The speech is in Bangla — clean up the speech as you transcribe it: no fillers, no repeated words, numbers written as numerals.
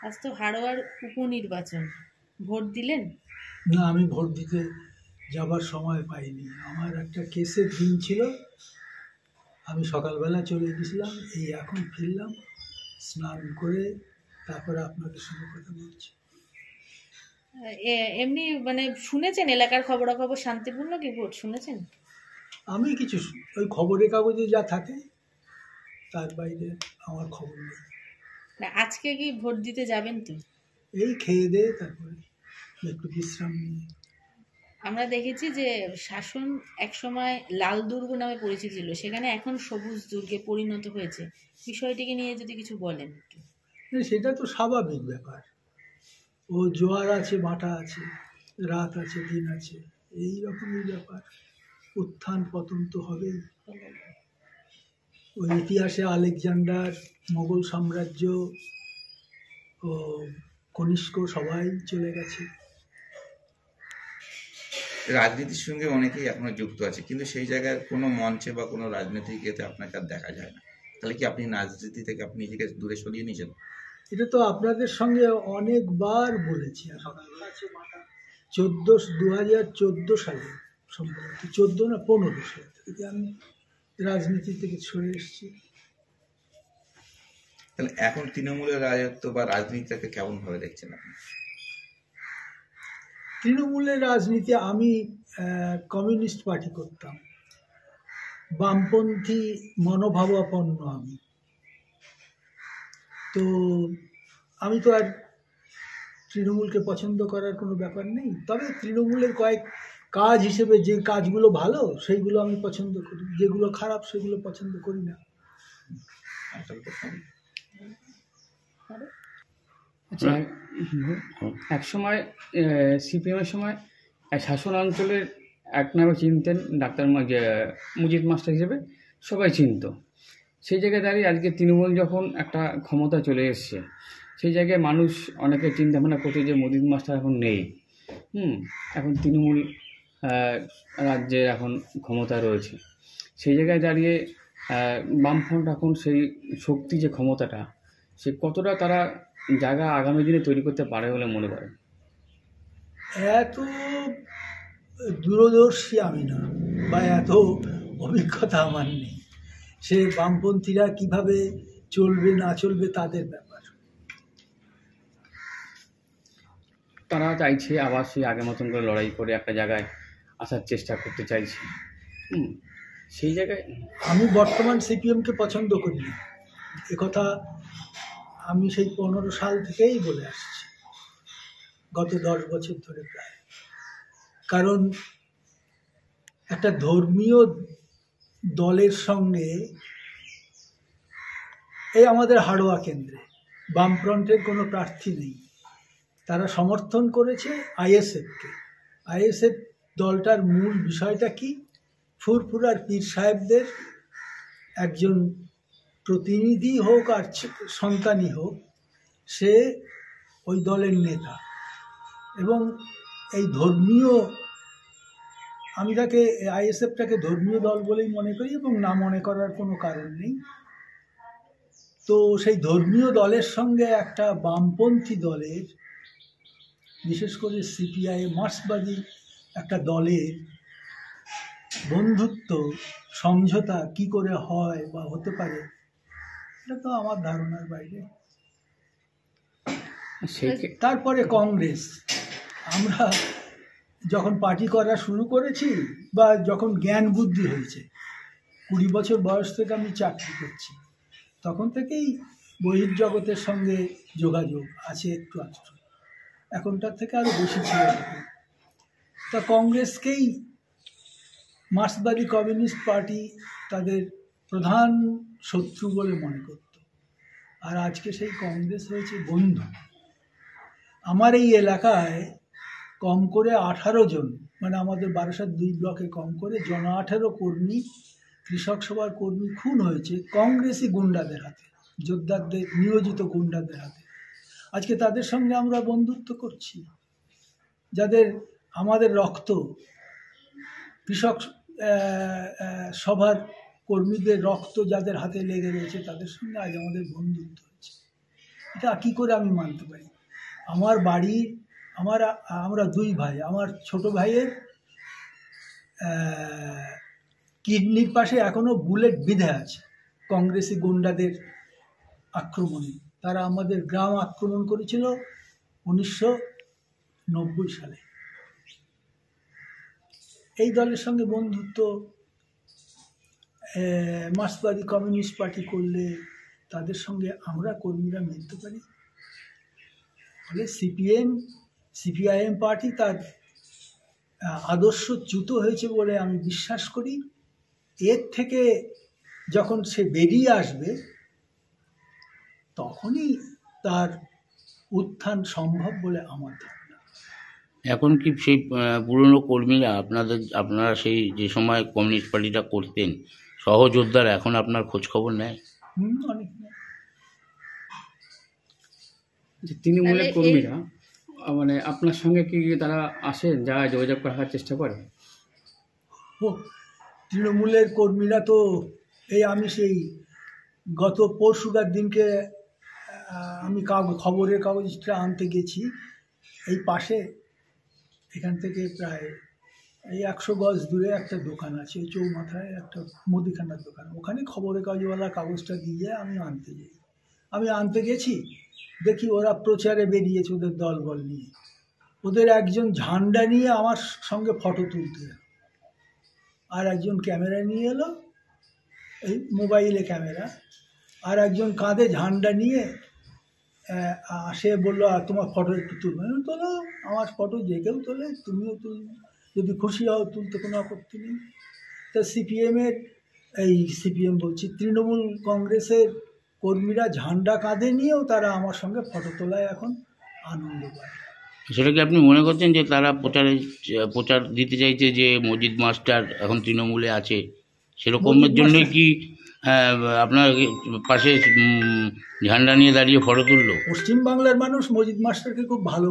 আজ তো হাড়োয়ার উপনির্বাচন, ভোট দিলেন? না, আমি ভোট দিতে যাবার সময় পাইনি। আমার একটা কেসের দিন ছিল, আমি সকালবেলা চলে গেছিলাম, এই এখন ফিরলাম স্নান করে, তারপরে আপনাদের সঙ্গে কথা বলছি। এমনি মানে শুনেছেন এলাকার খবরাখবর শান্তিপূর্ণ কি ভোট শুনেছেন? আমি কিছু ওই খবরের কাগজে যা থাকে তার বাইরে আমার খবর নেই। না আজকে কি ভোট দিতে যাবেন তো? এই খেয়ে দিয়ে তারপরে একটু বিশ্রাম নিয়ে। আমরা দেখেছি যে শাসন একসময় লাল দুর্গ নামে পরিচিত ছিল, সেখানে এখন সবুজ দুর্গে পরিণত হয়েছে। বিষয়টিকে নিয়ে যদি কিছু বলেন একটু। সেটা তো স্বাভাবিক ব্যাপার। ও জোয়ার আছে, ভাটা আছে, রাত আছে, দিন আছে, এই রকমই ব্যাপার। উত্থান পতন তো হবেই। ওই ইতিহাসে আলেকজান্ডার, মোগল সাম্রাজ্য ও কনিষ্ক সবাই চলে গেছে। রাজনীতির সঙ্গে অনেকেই এখনো যুক্ত আছে, কিন্তু সেই জায়গায় কোনো মঞ্চে বা কোনো রাজনৈতিক ইয়েতে আপনাকে আর দেখা যায় না। তাহলে কি আপনি রাজনীতি থেকে আপনি নিজেকে দূরে সরিয়ে নিয়েছেন? এটা তো আপনাদের সঙ্গে অনেকবার বলেছি। 2014 সালে, সম্ভবত 14 না 15 সালে থেকে আমি রাজনীতি থেকে সরে এসেছি। তাহলে এখন তৃণমূলের রাজত্ব বা রাজনীতিটাকে কেমন ভাবে দেখছেন আপনি? তৃণমূলের রাজনীতি, আমি কমিউনিস্ট পার্টি করতাম, বামপন্থী মনোভাবাপন্ন আমি। তো আমি তো আর তৃণমূলকে পছন্দ করার কোনো ব্যাপার নেই। তবে তৃণমূলের কয়েক কাজ হিসেবে যে কাজগুলো ভালো সেইগুলো আমি পছন্দ করি, যেগুলো খারাপ সেগুলো পছন্দ করি না। আচ্ছা, এক সময় সিপিএমের সময় শাসন অঞ্চলের এক নামে চিনতেন ডাক্তার মুজিব মাস্টার হিসেবে, সবাই চিনত। সেই জায়গায় দাঁড়িয়ে আজকে তৃণমূল যখন একটা ক্ষমতা চলে এসছে, সেই জায়গায় মানুষ অনেকে চিন্তা ভাবনা করছে যে মুজিব মাস্টার এখন নেই। এখন তৃণমূল রাজ্যে এখন ক্ষমতা রয়েছে। সেই জায়গায় দাঁড়িয়ে বামফ্রন্ট এখন সেই শক্তি, যে ক্ষমতাটা, সে কতটা তারা জায়গা আগামী দিনে তৈরি করতে পারে বলে মনে করেন? এত দূরদর্শী আমি না, বা এত অভিজ্ঞতা আমার নেই। সে বামপন্থীরা কিভাবে চলবে না চলবে তাদের ব্যাপার। তারা চাইছে আবার সেই আগের মতন করে লড়াই করে একটা জায়গায় আসার চেষ্টা করতে চাইছে। সেই জায়গায় আমি বর্তমান সিপিএমকে পছন্দ করি না, একথা আমি সেই 15 সাল থেকেই বলে আসছি, গত 10 বছর ধরে প্রায়। কারণ একটা ধর্মীয় দলের সঙ্গে, এই আমাদের হাড়োয়া কেন্দ্রে বামফ্রন্টের কোনো প্রার্থী নেই। তারা সমর্থন করেছে আইএসএফকে। আইএসএফ দলটার মূল বিষয়টা কি? ফুরফুরার পীর সাহেবদের একজন প্রতিনিধি হোক আর সন্তানই হোক, সে ওই দলের নেতা। এবং এই ধর্মীয়, আমি তাকে আইএসএফটাকে ধর্মীয় দল বলেই মনে করি, এবং না মনে করার কোনো কারণ নেই। তো সেই ধর্মীয় দলের সঙ্গে একটা বামপন্থী দলের, বিশেষ করে সিপিআই মার্ক্সবাদী একটা দলের বন্ধুত্ব সমঝোতা কি করে হয় বা হতে পারে, এটা তো আমার ধারণার বাইরে। তারপরে কংগ্রেস, আমরা যখন পার্টি করা শুরু করেছি বা যখন জ্ঞান বুদ্ধি হয়েছে, 20 বছর বয়স থেকে আমি চাকরি করছি, তখন থেকেই বহির্জগতের সঙ্গে যোগাযোগ আছে একটু আধটু, এখনটার থেকে আরও বেশি ছিল। তা কংগ্রেসকেই মার্ক্সবাদী কমিউনিস্ট পার্টি তাদের প্রধান শত্রু বলে মনে করত, আর আজকে সেই কংগ্রেস হয়েছে বন্ধু। আমার এই এলাকায় কম করে 18 জন, মানে আমাদের বারাসাত 2 ব্লকে কম করে 18 কর্মী, কৃষক সভার কর্মী খুন হয়েছে কংগ্রেসি গুন্ডাদের হাতে, যোদ্ধাদের নিয়োজিত গুন্ডাদের হাতে। আজকে তাদের সঙ্গে আমরা বন্ধুত্ব করছি, যাদের আমাদের রক্ত, কৃষক সভার কর্মীদের রক্ত যাদের হাতে লেগে রয়েছে, তাদের সঙ্গে আজ আমাদের বন্ধুত্ব হয়েছে। এটা কি করে আমি মানতে পারি? আমার বাড়ির আমরা দুই ভাই, আমার ছোট ভাইয়ের কিডনির পাশে এখনো বুলেট বিঁধে আছে কংগ্রেসি গুন্ডাদের আক্রমণে। তারা আমাদের গ্রাম আক্রমণ করেছিল 1990 সালে। এই দলের সঙ্গে বন্ধুত্ব মার্ক্সবাদী কমিউনিস্ট পার্টি করলে তাদের সঙ্গে আমরা কর্মীরা মিলতে পারি? ফলে সিপিআইএম পার্টি তার আদর্শ চ্যুত হয়েছে বলে আমি বিশ্বাস করি। এর থেকে যখন সে বেরিয়ে আসবে তখনই তার উত্থান সম্ভব বলে আমার ধারণা। এখন কি সেই পুরনো কর্মীরা আপনারা সেই যে সময় কমিউনিস্ট পার্টিটা করতেন সহযোদ্ধারা এখন আপনার খোঁজ খবর নেয়? অনেক নেই। যে তৃণমূলের তাহলে কর্মীরা মানে আপনার সঙ্গে কি তারা আসেন, যা যোগাযোগ রাখার চেষ্টা করে? তৃণমূলের কর্মীরা তো আমি সেই গত পরশুকার দিনকে আমি খবরের কাগজটা আনতে গেছি। এই পাশে এখান থেকে প্রায় 100 গজ দূরে একটা দোকান আছে, এই চৌমাথায় একটা মুদিখানার দোকান, ওখানে খবরের কাগজওয়ালা কাগজটা দিয়ে আমি আনতে গেছি। দেখি ওরা প্রচারে বেরিয়েছে ওদের দলবল নিয়ে। ওদের একজন ঝান্ডা নিয়ে আমার সঙ্গে ফটো তুলতে এলো, আর একজন ক্যামেরা নিয়ে এলো, এই মোবাইলে ক্যামেরা, আর একজন কাঁধে ঝান্ডা নিয়ে সে বললো আর তোমার ফটো একটু তুলবে। তোলো, আমার ফটো যে কেউ তোলে, তুমিও তুলবে, যদি খুশি হও তুলতে কোনো আপত্তি নেই। তা সিপিএম বলছি, তৃণমূল কংগ্রেসের কর্মীরা ঝান্ডা কাঁধে নিয়েও তারা আমার সঙ্গে ফটো তোলায় এখন আনন্দ পায়। সেটা কি আপনি মনে করছেন যে তারা প্রচার দিতে চাইছে যে মজিদ মাস্টার এখন তৃণমূলে আছে, সেরকমের জন্যই কি আপনার পাশে ঝান্ডা নিয়ে দাঁড়িয়ে ফটো তুললো? পশ্চিমবাংলার মানুষ মজিদ মাস্টারকে খুব ভালো